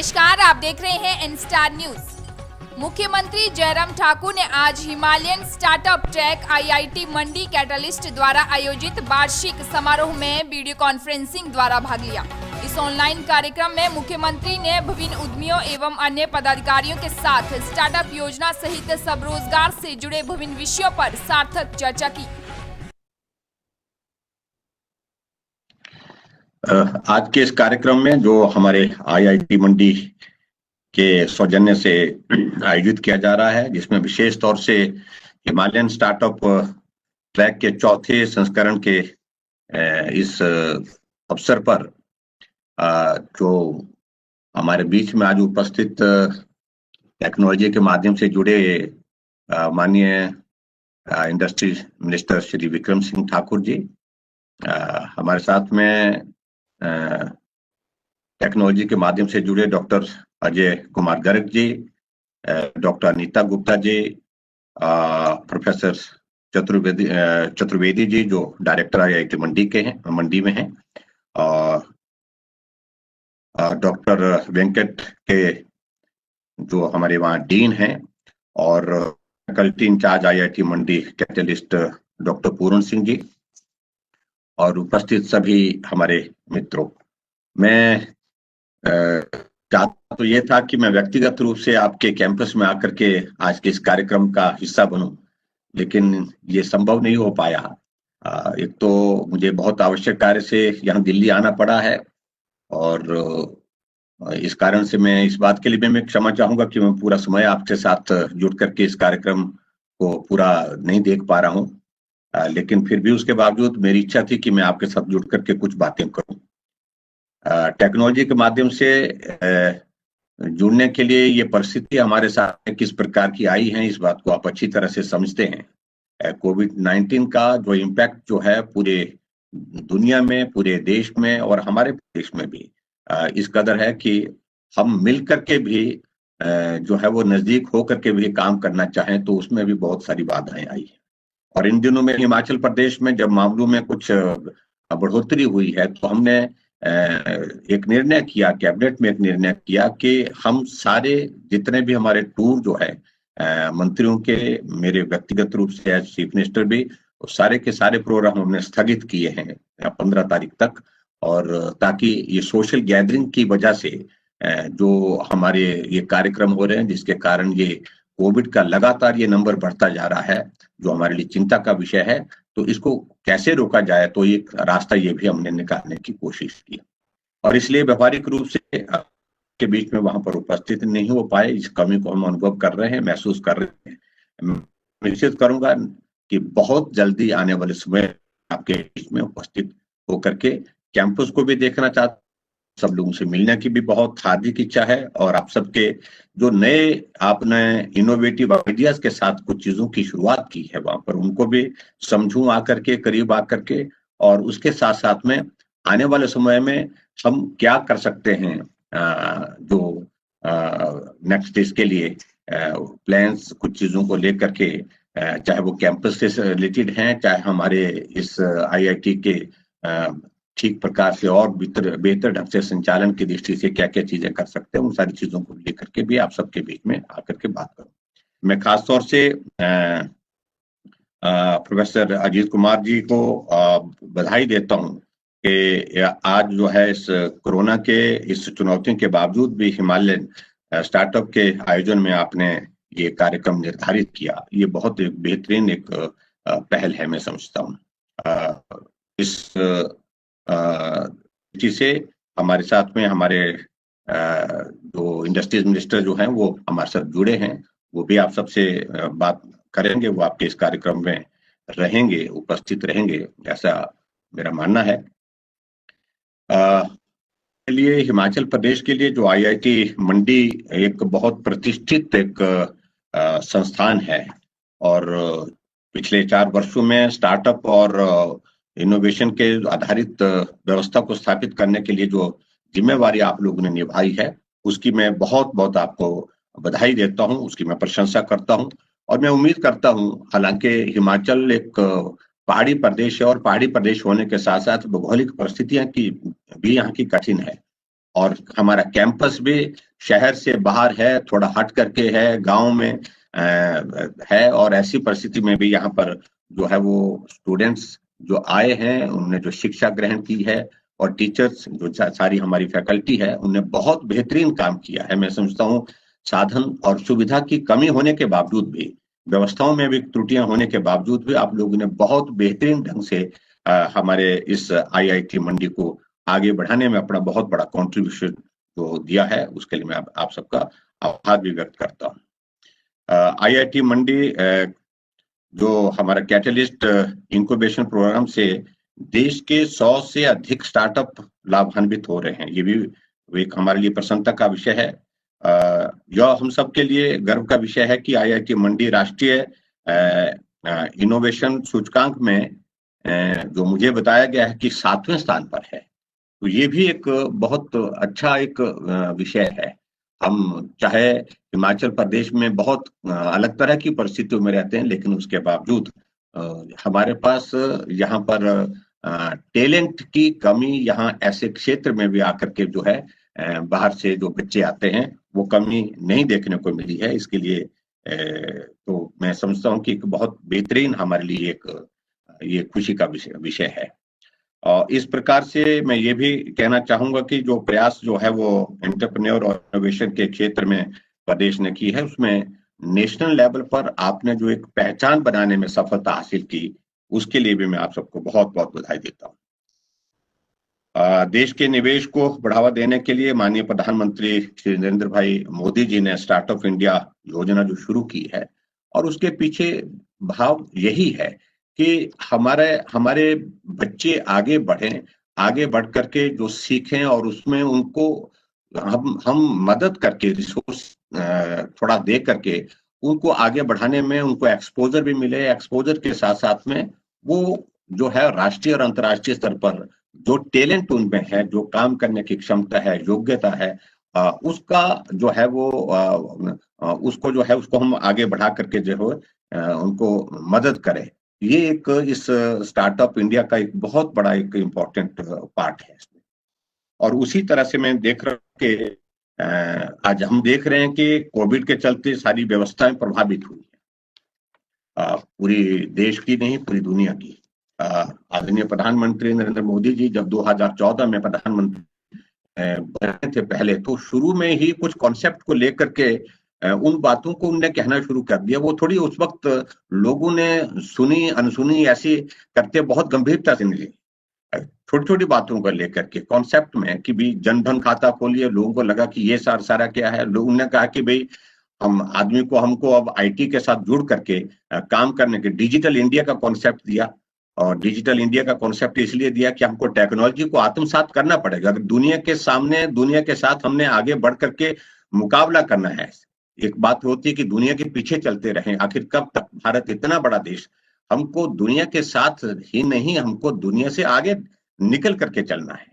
नमस्कार, आप देख रहे हैं एन स्टार न्यूज। मुख्यमंत्री जयराम ठाकुर ने आज हिमालयन स्टार्टअप ट्रैक आईआईटी मंडी कैटलिस्ट द्वारा आयोजित वार्षिक समारोह में वीडियो कॉन्फ्रेंसिंग द्वारा भाग लिया। इस ऑनलाइन कार्यक्रम में मुख्यमंत्री ने विभिन्न उद्यमियों एवं अन्य पदाधिकारियों के साथ स्टार्टअप योजना सहित स्वरोजगार से जुड़े विभिन्न विषयों पर सार्थक चर्चा की। आज के इस कार्यक्रम में जो हमारे आईआईटी मंडी के सौजन्य से आयोजित किया जा रहा है, जिसमें विशेष तौर से हिमालयन स्टार्टअप ट्रैक के चौथे संस्करण के इस अवसर पर जो हमारे बीच में आज उपस्थित टेक्नोलॉजी के माध्यम से जुड़े माननीय इंडस्ट्री मिनिस्टर श्री विक्रम सिंह ठाकुर जी, हमारे साथ में टेक्नोलॉजी के माध्यम से जुड़े doctor Ajay Kumar Garg ji, doctor Anita Gupta ji, professor Chaturvedi ji जो डायरेक्टर आईआईटी मंडी में हैं, और डॉक्टर वेंकट के जो हमारे वहाँ डीन हैं, और फैकल्टी इंचार्ज आईआईटी मंडी कैटलिस्ट डॉक्टर पूर्ण सिंह जी, और उपस्थित सभी हमारे मित्रों। मैं चाहता तो ये था कि मैं व्यक्तिगत रूप से आपके कैंपस में आकर के आज के इस कार्यक्रम का हिस्सा बनूं, लेकिन ये संभव नहीं हो पाया। एक तो मुझे बहुत आवश्यक कार्य से यहाँ दिल्ली आना पड़ा है, और इस कारण से मैं इस बात के लिए मैं क्षमा चाहूंगा कि मैं पूरा समय आपके साथ जुड़ करके इस कार्यक्रम को पूरा नहीं देख पा रहा हूँ, लेकिन फिर भी उसके बावजूद मेरी इच्छा थी कि मैं आपके साथ जुड़ करके कुछ बातें करूं। टेक्नोलॉजी के माध्यम से जुड़ने के लिए ये परिस्थिति हमारे साथ किस प्रकार की आई है, इस बात को आप अच्छी तरह से समझते हैं। कोविड-19 का जो इम्पैक्ट जो है पूरे दुनिया में, पूरे देश में और हमारे देश में भी इस कदर है कि हम मिल करके भी जो है वो नजदीक होकर के भी काम करना चाहें तो उसमें भी बहुत सारी बाधाएं आई है। और इन दिनों में हिमाचल प्रदेश में जब मामलों में कुछ बढ़ोतरी हुई है, तो हमने एक निर्णय किया, कैबिनेट में एक निर्णय किया कि हम सारे जितने भी हमारे टूर जो है मंत्रियों के, मेरे व्यक्तिगत रूप से एज चीफ मिनिस्टर भी, सारे के सारे प्रोग्राम हमने स्थगित किए हैं 15 तारीख तक, और ताकि ये सोशल गैदरिंग की वजह से जो हमारे ये कार्यक्रम हो रहे हैं, जिसके कारण ये कोविड का लगातार ये नंबर बढ़ता जा रहा है, जो हमारे लिए चिंता का विषय है, तो इसको कैसे रोका जाए, तो एक रास्ता ये भी हमने निकालने की कोशिश की। और इसलिए व्यवहारिक रूप से के बीच में वहां पर उपस्थित नहीं हो पाए। इस कमी को हम अनुभव कर रहे हैं, महसूस कर रहे हैं। मैं निश्चित करूंगा कि बहुत जल्दी आने वाले समय आपके बीच में उपस्थित होकर के कैंपस को भी देखना चाहता, सब लोगों से मिलने की भी बहुत हार्दिक इच्छा है, और आप सबके जो नए आपने इनोवेटिव आइडियाज के साथ कुछ चीजों की शुरुआत की है वहां पर उनको भी समझूं आकर के, करीब आकर के, और उसके साथ साथ में आने वाले समय में हम क्या कर सकते हैं, जो नेक्स्ट इसके लिए प्लान्स कुछ चीजों को लेकर के, चाहे वो कैंपस से रिलेटेड हैं, चाहे हमारे इस आईआईटी के ठीक प्रकार से और बेहतर ढंग से संचालन की दृष्टि से क्या क्या चीजें कर सकते हैं, उन सारी चीजों को लेकर के भी आप सबके बीच में आकर के बात करूं। मैं खास तौर से प्रोफेसर अजीत कुमार जी को बधाई देता हूं कि आज जो है इस कोरोना के इस चुनौतियों के बावजूद भी हिमालयन स्टार्टअप के आयोजन में आपने ये कार्यक्रम निर्धारित किया। ये बहुत एक बेहतरीन एक पहल है, मैं समझता हूँ। इस जिसे हमारे साथ में हमारे जो इंडस्ट्रीज मिनिस्टर जो हैं वो हमारे साथ जुड़े हैं, वो भी आप सबसे बात करेंगे, वो आपके इस कार्यक्रम में रहेंगे, उपस्थित रहेंगे, ऐसा मेरा मानना है। लिए हिमाचल प्रदेश के लिए जो आईआईटी मंडी एक बहुत प्रतिष्ठित एक संस्थान है, और पिछले 4 वर्षों में स्टार्टअप और इनोवेशन के आधारित व्यवस्था को स्थापित करने के लिए जो जिम्मेवारी आप लोगों ने निभाई है, उसकी मैं बहुत बहुत आपको बधाई देता हूं, उसकी मैं प्रशंसा करता हूं। और मैं उम्मीद करता हूं, हालांकि हिमाचल एक पहाड़ी प्रदेश है, और पहाड़ी प्रदेश होने के साथ साथ भौगोलिक परिस्थितियां की भी यहाँ की कठिन है, और हमारा कैंपस भी शहर से बाहर है, थोड़ा हट करके है, गांव में है। और ऐसी परिस्थिति में भी यहाँ पर जो है वो स्टूडेंट्स जो आए हैं, उन्होंने जो शिक्षा ग्रहण की है, और टीचर्स जो सारी हमारी फैकल्टी है, उन्होंने बहुत बेहतरीन काम किया है। मैं समझता हूँ साधन और सुविधा की कमी होने के बावजूद भी, व्यवस्थाओं में भी त्रुटियां होने के बावजूद भी आप लोगों ने बहुत बेहतरीन ढंग से हमारे इस आईआईटी मंडी को आगे बढ़ाने में अपना बहुत बड़ा कंट्रीब्यूशन जो दिया है, उसके लिए मैं आप सबका आभार भी व्यक्त करता हूँ। आईआईटी मंडी जो हमारा कैटलिस्ट इंक्यूबेशन प्रोग्राम से देश के 100 से अधिक स्टार्टअप लाभान्वित हो रहे हैं, ये भी एक हमारे लिए प्रसन्नता का विषय है। यह हम सब के लिए गर्व का विषय है कि आईआईटी मंडी राष्ट्रीय इनोवेशन सूचकांक में जो मुझे बताया गया है कि 7वें स्थान पर है, तो ये भी एक बहुत अच्छा एक विषय है। हम चाहे हिमाचल प्रदेश में बहुत अलग तरह की परिस्थितियों में रहते हैं, लेकिन उसके बावजूद हमारे पास यहाँ पर टैलेंट की कमी, यहाँ ऐसे क्षेत्र में भी आकर के जो है बाहर से जो बच्चे आते हैं, वो कमी नहीं देखने को मिली है। इसके लिए तो मैं समझता हूँ कि एक बहुत बेहतरीन हमारे लिए एक ये खुशी का विषय है। और इस प्रकार से मैं ये भी कहना चाहूंगा कि जो प्रयास जो है वो एंटरप्रेन्योर और इनोवेशन के क्षेत्र में प्रदेश ने की है, उसमें नेशनल लेवल पर आपने जो एक पहचान बनाने में सफलता हासिल की, उसके लिए भी मैं आप सबको बहुत बहुत बधाई देता हूँ। देश के निवेश को बढ़ावा देने के लिए माननीय प्रधानमंत्री श्री नरेंद्र भाई मोदी जी ने स्टार्टअप इंडिया योजना जो शुरू की है, और उसके पीछे भाव यही है कि हमारे बच्चे आगे बढ़ें, आगे बढ़ करके जो सीखें, और उसमें उनको हम मदद करके, रिसोर्स थोड़ा दे करके उनको आगे बढ़ाने में उनको एक्सपोजर भी मिले। एक्सपोजर के साथ साथ में वो जो है राष्ट्रीय और अंतर्राष्ट्रीय स्तर पर जो टैलेंट उनमें है, जो काम करने की क्षमता है, योग्यता है, उसका जो है वो उसको जो है उसको हम आगे बढ़ा करके जो है उनको मदद करें। ये एक इस स्टार्टअप इंडिया का एक बहुत बड़ा एक इम्पोर्टेंट पार्ट है इसमें। और उसी तरह से मैं देख रहा हूँ कि आज हम देख रहे हैं कि कोविड के चलते सारी व्यवस्थाएं प्रभावित हुई है, पूरी देश की नहीं, पूरी दुनिया की। आदरणीय प्रधानमंत्री नरेंद्र मोदी जी जब 2014 में प्रधानमंत्री बने थे पहले, तो शुरू में ही कुछ कॉन्सेप्ट को लेकर के उन बातों को उनने कहना शुरू कर दिया। वो थोड़ी उस वक्त लोगों ने सुनी अनसुनी ऐसी करते बहुत गंभीरता से नहीं ली, छोटी छोटी बातों को लेकर के कॉन्सेप्ट में कि भाई जनधन खाता खोलिए। लोगों को लगा कि ये सारा क्या है। लोगों ने कहा कि भाई हमको अब आईटी के साथ जुड़ करके काम करने के, डिजिटल इंडिया का कॉन्सेप्ट दिया। और डिजिटल इंडिया का कॉन्सेप्ट इसलिए दिया कि हमको टेक्नोलॉजी को आत्मसात करना पड़ेगा। अगर दुनिया के साथ हमने आगे बढ़ करके मुकाबला करना है। एक बात होती है कि दुनिया के पीछे चलते रहें, आखिर कब तक। भारत इतना बड़ा देश, हमको दुनिया के साथ ही नहीं, हमको दुनिया से आगे निकल करके चलना है।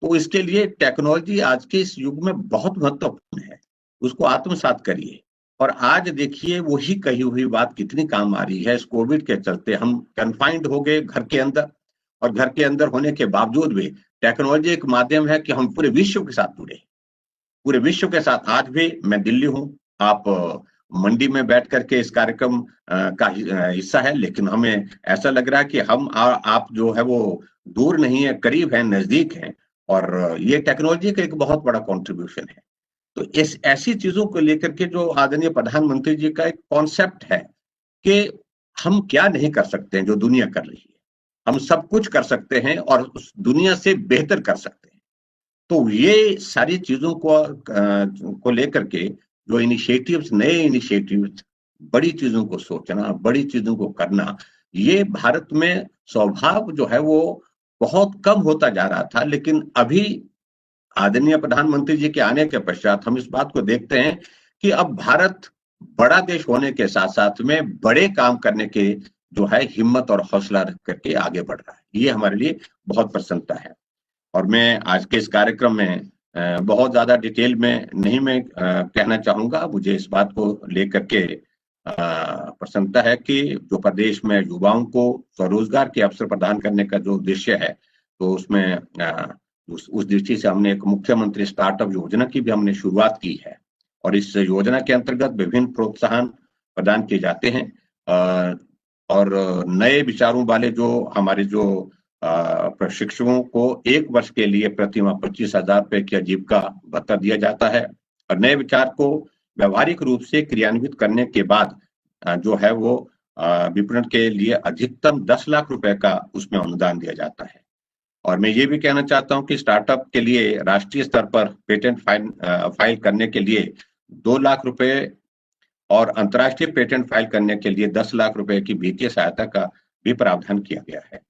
तो इसके लिए टेक्नोलॉजी आज के इस युग में बहुत महत्वपूर्ण है, उसको आत्मसात करिए। और आज देखिए वही कही हुई बात कितनी काम आ रही है। इस कोविड के चलते हम कन्फाइंड हो गए घर के अंदर, और घर के अंदर होने के बावजूद भी टेक्नोलॉजी एक माध्यम है कि हम पूरे विश्व के साथ जुड़े, पूरे विश्व के साथ। आज भी मैं दिल्ली हूँ, आप मंडी में बैठ करके इस कार्यक्रम का हिस्सा है, लेकिन हमें ऐसा लग रहा है कि हम आप जो है वो दूर नहीं है, करीब है, नजदीक है। और ये टेक्नोलॉजी का एक बहुत बड़ा कंट्रीब्यूशन है। तो इस ऐसी चीजों को लेकर के जो आदरणीय प्रधानमंत्री जी का एक कॉन्सेप्ट है कि हम क्या नहीं कर सकते हैं जो दुनिया कर रही है, हम सब कुछ कर सकते हैं और उस दुनिया से बेहतर कर सकते हैं। तो ये सारी चीजों को लेकर के जो इनिशिएटिव्स, नए इनिशिएटिव्स, बड़ी चीजों को सोचना, बड़ी चीजों को करना, ये भारत में स्वभाव जो है वो बहुत कम होता जा रहा था। लेकिन अभी आदरणीय प्रधानमंत्री जी के आने के पश्चात हम इस बात को देखते हैं कि अब भारत बड़ा देश होने के साथ साथ में बड़े काम करने के जो है हिम्मत और हौसला रख करके आगे बढ़ रहा है। ये हमारे लिए बहुत प्रसन्नता है। और मैं आज के इस कार्यक्रम में बहुत ज्यादा डिटेल में नहीं मैं कहना चाहूंगा। मुझे इस बात को लेकर के प्रसन्नता है कि जो प्रदेश में युवाओं को स्वरोजगार के अवसर प्रदान करने का जो उद्देश्य है, तो उसमें उस दृष्टि से हमने एक मुख्यमंत्री स्टार्टअप योजना की भी हमने शुरुआत की है और इस योजना के अंतर्गत विभिन्न प्रोत्साहन प्रदान किए जाते हैं और नए विचारों वाले जो हमारे जो प्रशिक्षुओं को 1 वर्ष के लिए प्रतिमाह 25,000 रुपए की आजीविका भत्ता दिया जाता है और नए विचार को व्यवहारिक रूप से क्रियान्वित करने के बाद जो है वो विपणन के लिए अधिकतम 10 लाख रुपए का उसमें अनुदान दिया जाता है। और मैं ये भी कहना चाहता हूं कि स्टार्टअप के लिए राष्ट्रीय स्तर पर पेटेंट फाइल करने के लिए 2 लाख रुपए और अंतर्राष्ट्रीय पेटेंट फाइल करने के लिए 10 लाख रुपए की वित्तीय सहायता का भी प्रावधान किया गया है।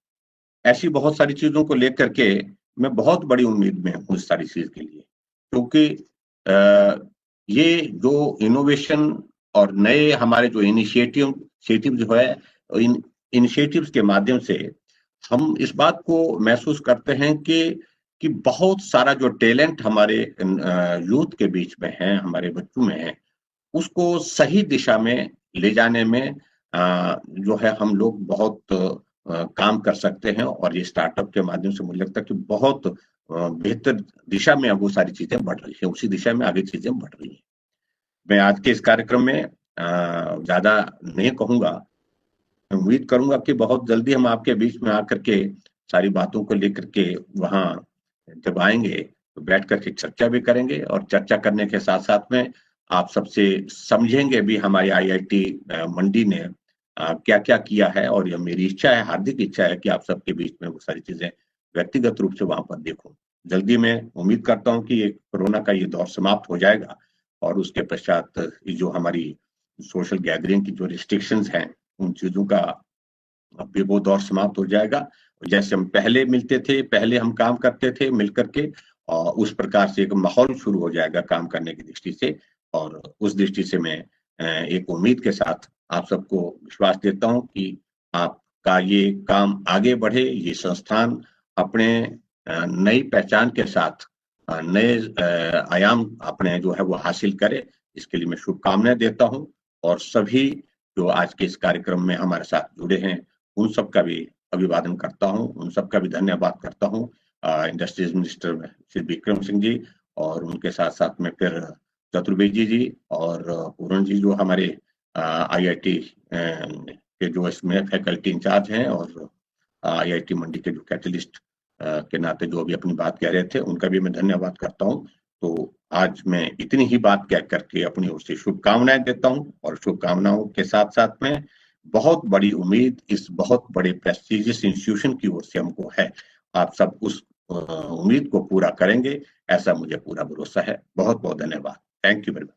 ऐसी बहुत सारी चीजों को लेकर के मैं बहुत बड़ी उम्मीद में हूँ इस सारी चीज के लिए, क्योंकि ये जो इनोवेशन और नए हमारे जो इनिशिएटिव जो है इन इनिशिएटिव्स के माध्यम से हम इस बात को महसूस करते हैं कि बहुत सारा जो टैलेंट हमारे यूथ के बीच में है, हमारे बच्चों में है, उसको सही दिशा में ले जाने में जो है हम लोग बहुत काम कर सकते हैं और ये स्टार्टअप के माध्यम से मुझे लगता है कि बहुत बेहतर दिशा में अब वो सारी चीजें बढ़ रही है, उसी दिशा में आगे चीजें बढ़ रही है। मैं आज के इस कार्यक्रम में ज्यादा नहीं कहूंगा, उम्मीद करूंगा कि बहुत जल्दी हम आपके बीच में आकर के सारी बातों को लेकर के वहां जब आएंगे तो बैठ करके चर्चा भी करेंगे और चर्चा करने के साथ साथ में आप सबसे समझेंगे भी हमारी IIT मंडी ने क्या क्या किया है और यह मेरी इच्छा है, हार्दिक इच्छा है कि आप सबके बीच में वो सारी चीजें व्यक्तिगत रूप से वहां पर देखूं। जल्दी मैं उम्मीद करता हूं कि कोरोना का ये दौर समाप्त हो जाएगा और उसके पश्चात जो हमारी सोशल गैदरिंग की जो रिस्ट्रिक्शंस हैं उन चीजों का अब वो दौर समाप्त हो जाएगा। जैसे हम पहले मिलते थे, पहले हम काम करते थे मिलकर के, और उस प्रकार से एक माहौल शुरू हो जाएगा काम करने की दृष्टि से। और उस दृष्टि से मैं एक उम्मीद के साथ आप सबको विश्वास देता हूं कि आपका ये काम आगे बढ़े, ये संस्थान अपने नई पहचान के साथ नए आयाम अपने जो है वो हासिल करे, इसके लिए मैं शुभकामनाएं देता हूं। और सभी जो आज के इस कार्यक्रम में हमारे साथ जुड़े हैं उन सब का भी अभिवादन करता हूं, उन सब का भी धन्यवाद करता हूं। इंडस्ट्रीज मिनिस्टर श्री विक्रम सिंह जी और उनके साथ साथ में फिर चतुर्वेदी जी और पूरण जी जो हमारे IIT के जो इसमें फैकल्टी इंचार्ज हैं और IIT मंडी के जो कैटलिस्ट के नाते जो भी अपनी बात कह रहे थे उनका भी मैं धन्यवाद करता हूं। तो आज मैं इतनी ही बात कह करके अपनी ओर से शुभकामनाएं देता हूं और शुभकामनाओं के साथ साथ में बहुत बड़ी उम्मीद इस बहुत बड़े प्रेस्टिजियस इंस्टीट्यूशन की ओर से हमको है। आप सब उस उम्मीद को पूरा करेंगे, ऐसा मुझे पूरा भरोसा है। बहुत बहुत धन्यवाद। Thank you very much.